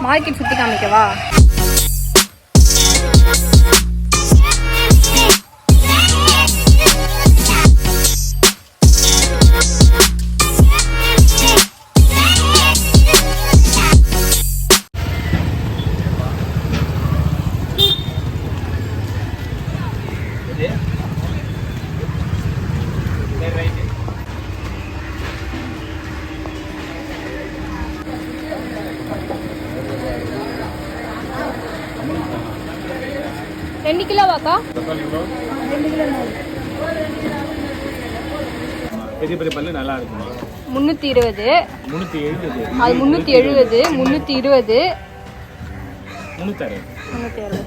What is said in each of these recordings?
Market சுற்றி காமிக்கவா? ரெண்டு கிலோவாக்கா? 2 kilo. பெரிய பெரிய பல்லு நல்லா இருக்கும். 320. 370. அது 370, 320, 360.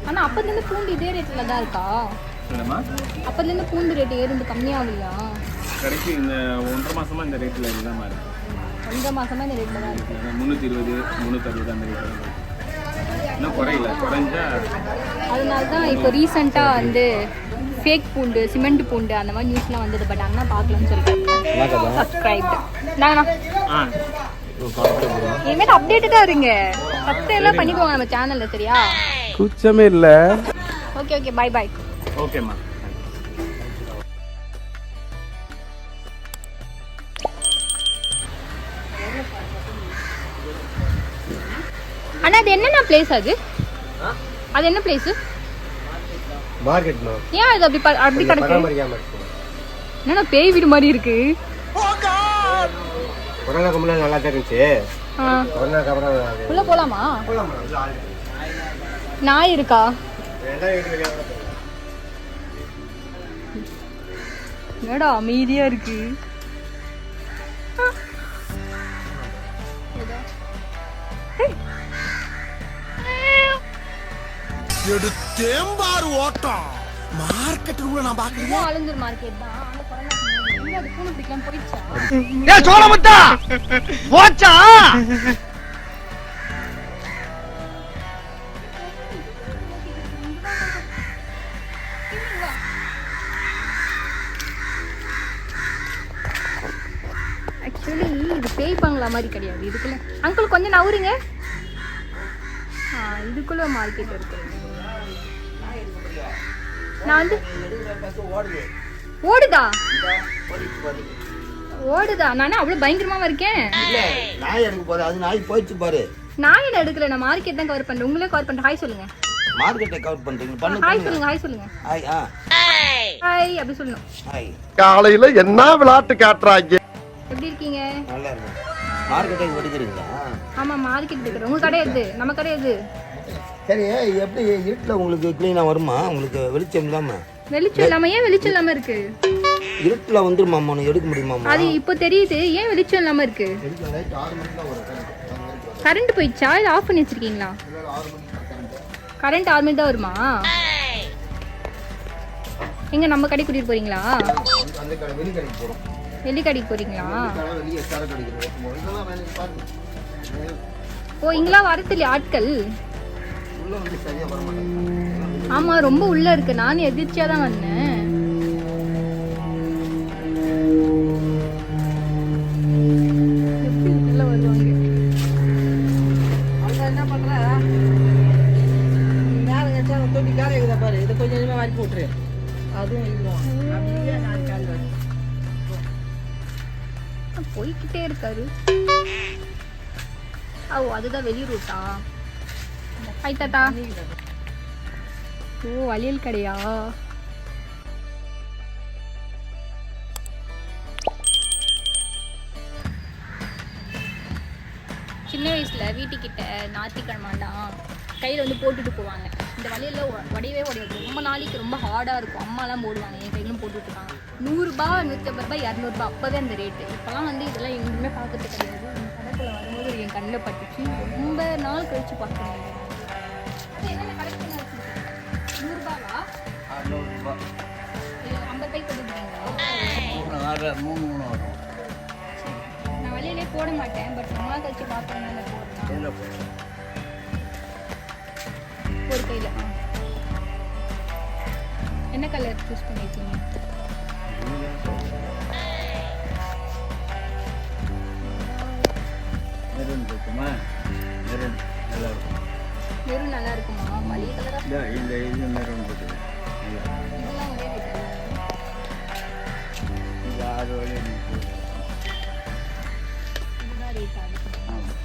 ஆனா அப்பதுலேருந்து பூண்டு இதே ரேட்ல தான் இருக்கா? என்னம்மா? அப்பதுலேருந்து பூண்டு ரேட் ஏறுந்து கம்மியாகலையா? கடைசி இந்த 1.5 மாசமா இந்த ரேட்ல இல்லாம இருக்கு. 1.5 மாசமா இந்த ரேட்ல தான் இருக்கு. 320, 360 அந்த ரேட்ல இருக்கு. இன்னும் குறையல. குறைஞ்சா அதனால தான் இப்போ ரீசெண்டாக வந்து ஃபேக் பூண்டு, சிமெண்ட் பூண்டு அந்த மாதிரி நியூஸ்லாம் வந்தது. பட் அண்ணா பார்க்கலன்னு சொல்லிட்டு சப்ஸ்கிரைப்டு. நாங்கண்ணா இனிமேல் அப்டேட்டடாக இருங்க. சப்ஸ்கிரைப் எல்லாம் பண்ணிக்கோங்க நம்ம சேனலில், சரியா? கூச்சமே இல்லை. Okay okay, bye bye. ஓகேம்மா. அண்ணா அது என்னென்ன பிளேஸ்? அது என்ன பிளேஸ்? மார்க்கெட் மா. ஏன் அது அப்படி கிடக்கு? என்னன்னா பேய் வீடு மாதிரி இருக்கு. கொரோனாக்கு முன்னாடி நல்லா தான் இருந்துச்சு. கொரோனாக்கு அப்புறம் உள்ள போலாமா? நாய் இருக்கா? என்னடா அமைதியா இருக்கு. எடுத்தேம்பாரு ஓட்டம் மார்க்கெட்டுக்குள்ள நான் பாக்குறேன். ஆலந்தூர் மார்க்கெட் தான். ஆனா கொரோனா அது பூனை பிடிக்கலாம் போயிடுச்சா? ஏய் சோளமுத்தா போச்சா? ஆக்சுவலி இது பேய் பங்களா மாதிரி கிடையாது. இதுக்குள்ள அங்கிள் கொஞ்சம் நவுருங்க. இதுக்குள்ள மார்க்கெட் இருக்கு. நான் வந்து ஓடுதா? ஓடுதா? நானே அவ்வளவு பயங்கரமாவா இருக்கேன். நாய் எடுக்க போற அது நாய் போயிடுச்சு பாரு. நான் என்ன எடுக்கல, நான் மார்க்கெட் தான் கவர் பண்றேன். உங்களே கவர் பண்றேன். ஹாய் சொல்லுங்க. மார்க்கெட்டை கவர் பண்றீங்க. பண்ணுங்க. ஹாய் சொல்லுங்க. ஹாய் சொல்லுங்க. ஹாய். ஹாய் அப்படி சொல்லணும். ஹாய். காலையில என்ன விளையாட்டு காட்டுறாங்க? எப்படி இருக்கீங்க? நல்லா இருக்கு. மார்க்கெட்டை எடுக்கிறீங்களா? ஆமா மார்க்கெட் எடுக்கிறோம். உங்க கடை எது? நம்ம கடை எது? சரி, எப்படி இருட்டில் உங்களுக்கு க்ளீனாக வருமா? உங்களுக்கு வெளிச்சம் இல்லாம? வெளிச்சம் இல்லாம? ஏன் வெளிச்சம் இல்லாம இருக்கு? இருட்டில் வந்துருமா? எடுக்க முடியுமா? அது இப்போ தெரியுது. ஏன் வெளிச்சம் இல்லாம இருக்கு? கரண்ட் போயிடுச்சா? இல்ல ஆஃப் பண்ணி வச்சிருக்கீங்களா? கரண்ட் 6 மணி தான் வருமா? எங்க நம்ம கடை கூட்டிட்டு போறீங்களா? வெளி கடைக்கு போறீங்களா? ஓ இங்கெல்லாம் வரது இல்லையா ஆட்கள்? ஆமா ரொம்ப உள்ள இருக்கு. நானும் எதிர்ச்சியா தான் வந்தேன். என்ன பண்ற? மேல தொட்டி காலை பாரு. இதை கொஞ்சம் கொஞ்சமா வாங்கி போட்டுரு. அதுவும் போய்கிட்டே இருக்காரு. ஓ அதுதான் வெளி ரூட்டா? ஹாய் தாத்தா. ஓ வளையல் கடையா? சின்ன வயசுல வீட்டுக்கிட்ட ஞாயிற்றுக்கிழமாண்டா கையில் வந்து போட்டுட்டு போவாங்க. இந்த வளையல்ல உடையவே உடையாது. ரொம்ப நாளைக்கு ரொம்ப ஹார்டாக இருக்கும். அம்மாலாம் போடுவாங்க. என் கையிலும் போட்டுட்ருக்காங்க. 100 ரூபாய், 150 ரூபாய், 200 ரூபாய். அப்போவே அந்த ரேட்டு. இப்போலாம் வந்து இதெல்லாம் எங்கேயுமே பார்க்கறது கிடையாது. இந்த கடைக்குள்ள வரும்போது என் கண்ணில் பட்டுச்சு. ரொம்ப நாள் கழிச்சு பார்க்குறேன். என்னென்ன கரெக்ட் பண்ண வச்சுருக்கேன்? 100 ரூபாவா? 50 ரூபாய்க்கு போட்டுருக்கீங்களா? நான் வளையலே போட மாட்டேன். பட் அம்மா கழிச்சு பார்க்கணும்னு போடுறேன். ஒரு கையில் என்ன கலர் சூஸ் பண்ணியிருக்கீங்க? மெரூன் இருக்குமா? மெரூன் நல்லா இருக்கும். வெறும் நல்லா இருக்குமா? மளிகை கலரா? இந்த இது மெரூன் இருக்குது. இதெல்லாம் ஒரே ரேட்டா? இது 6 வழி இருக்குது. இதுதான் ரேட்டா? ஆமாம்.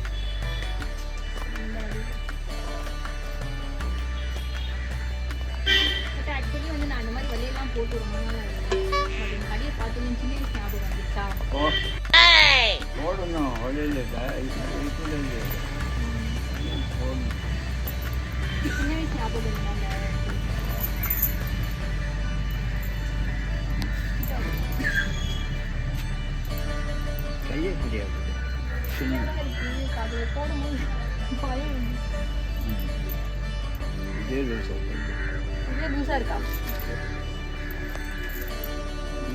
பட் ஆக்சுவலி வந்து நான் இந்த மாதிரி வழியெல்லாம் போட்டு ரொம்ப நாள் ஆகுது. பட் இந்த கடையை பார்த்து சின்ன வயசு ஞாபகம் வந்துச்சா? போடணும் வழியில் இதுலேருந்து போடணும். சின்ன வயசு ஞாபகம் இருந்தாங்க. கையே தெரியாது. சின்ன அது போடும்போது பயம் வந்து. இதே லூஸாக இதுல லூஸா இருக்கா?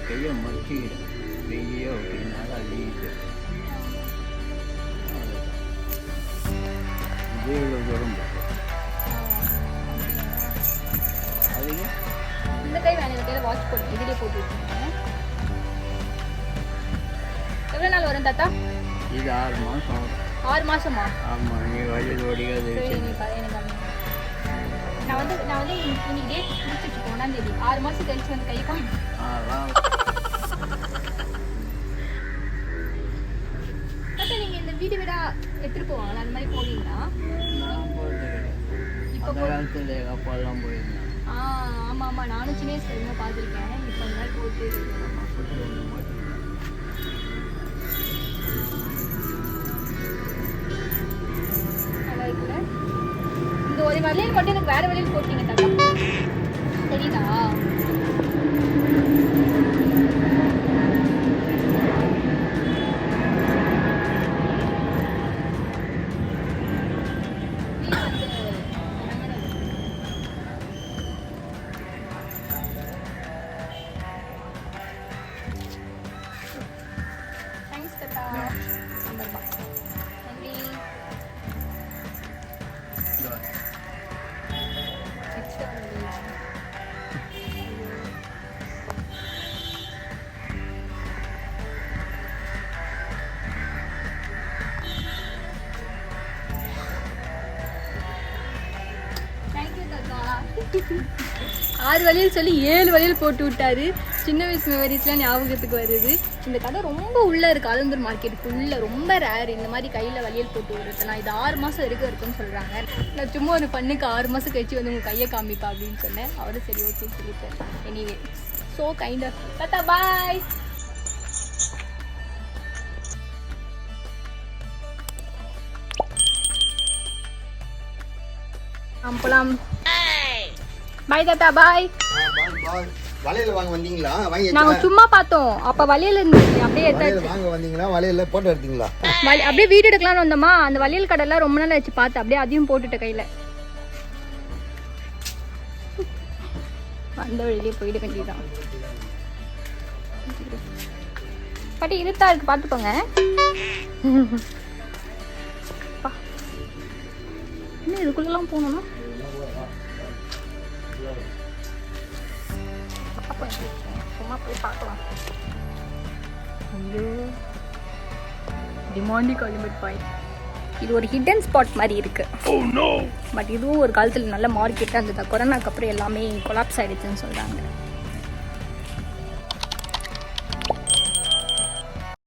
கையை மடிச்சுக்கிறேன். வெய்யோ அப்படின்னால அழியுது. இதே இவ்வளோ தூரம் அதுக்கு இந்த கை வேணும். இந்த கையில வாட்ச் போட்டு இதுலயே போட்டு வச்சுருக்கேன். எவ்வளோ நாள் வரும் தாத்தா? இது 6 மாதம் ஆகும். 6 மாசமா? ஆமாம், நீ வழியில் ஓடிக்காது. சரி, நான் வந்து இன்னைக்கு டேட் முடிச்சு வச்சுக்கோங்க. 1ஆம் தேதி 6 மாசம் கழிச்சு வந்து கையை காமி. அதான் தாத்தா நீங்க இந்த வீடு வீடா எடுத்துட்டு போவாங்களா? அந்த மாதிரி போவீங்களா? நான் போகிறது கிடையாது. அந்த காலத்தில் எங்கள் அப்பா எல்லாம் போயிருந்தேன். ஆமா ஆமா, நானும் சின்ன வயசுல இருந்து பார்த்துருக்கேன். இப்போ அந்த மாதிரி போட்டு நல்லா இருக்குல்ல? இந்த ஒரு வளையல் மட்டும் எனக்கு வேற வளையல் போட்டீங்க தாத்தா, தெரியுதா? தேங்க்ஸ் தாத்தா. நன்றி. தேங்க்யூ தாத்தா. 6 வளையல் சொல்லி 7 வளையல் போட்டு விட்டாரு. சின்ன வயசு மெமரிஸ்லாம் ஞாபகத்துக்கு வருது. இந்த கடை ரொம்ப உள்ளே இருக்குது. ஆலந்தூர் மார்க்கெட்டுக்குள்ளே ரொம்ப ரேர் இந்த மாதிரி கையில் வளையல் போட்டு விடுறதுலாம். இது 6 மாதம் வரைக்கும் இருக்குன்னு சொல்கிறாங்க. நான் சும்மா ஒரு பண்ணுக்கு 6 மாதம் கழிச்சு வந்து உங்கள் கையை காமிப்பா அப்படின்னு சொன்னேன். அவரும் சரி ஓகேன்னு சொல்லிட்டேன். எனிவே ஸோ கைண்ட் ஆஃப் தாத்தா பாய். போலாம். பாய் தாத்தா பாய். வலையில வாங்க வந்தீங்களா? நாங்க சும்மா பார்த்தோம். அப்ப வளையல் இருந்துச்சு, அப்படியே எடுத்தாச்சு. வாங்க வந்தீங்களா? வலையில போட்டோ எடுத்தீங்களா? அப்படியே வீடு எடுக்கலாம்னு வந்தோமா, அந்த வளையல் கடைலாம் ரொம்ப நாள் வச்சு பார்த்து அப்படியே அதையும் போட்டுட்ட கையில. வந்த வழியிலே போயிட வேண்டியதான். பாட்டி இருட்டா இருக்கு, பார்த்துக்கோங்க. இன்னும் இதுக்குள்ளெல்லாம் போகணும்னா சும்மா போய் பார்க்கலாம். ஐயோ, டிமாண்டி காலிமெட் பாயிண்ட். இது ஒரு ஹிடன் ஸ்பாட் மாதிரி இருக்கு. பட் இதுவும் ஒரு காலத்தில் நல்ல மார்க்கெட்டாக இருந்தது. கொரோனாக்கு அப்புறம் எல்லாமே கொலாப்ஸ் ஆகிடுச்சுன்னு சொல்கிறாங்க.